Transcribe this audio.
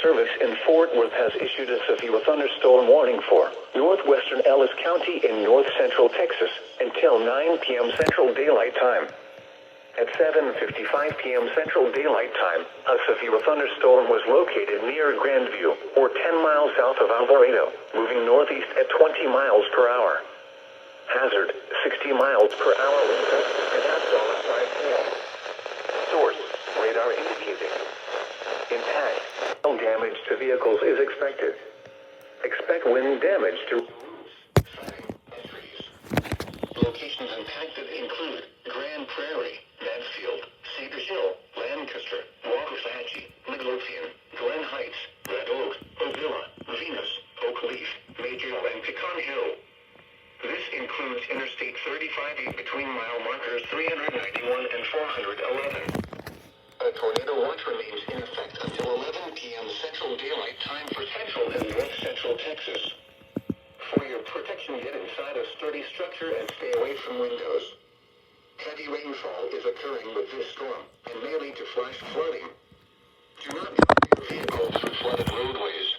Service in Fort Worth has issued a severe thunderstorm warning for northwestern Ellis County in north-central Texas until 9 p.m. Central Daylight Time. At 7:55 p.m. Central Daylight Time, a severe thunderstorm was located near Grandview, or 10 miles south of Alvarado, moving northeast at 20 miles per hour. Hazard, 60 miles per hour wind gust and $5 hail. Source, radar indicating. Impact. No damage to vehicles is expected. Expect wind damage to roofs, siding, and trees. Locations impacted include Grand Prairie, Mansfield, Cedar Hill, Lancaster, Waxahachie, Midlothian, Glen Heights, Red Oak, Ovilla, Venus, Oak Leaf, Major, and Pecan Hill. This includes Interstate 35 between mile markers 391 and 411. A tornado watch remains in effect until 11 p.m. Central Daylight Time for Central and North Central Texas. For your protection, get inside a sturdy structure and stay away from windows. Heavy rainfall is occurring with this storm and may lead to flash flooding. Do not drive your vehicle through flooded roadways.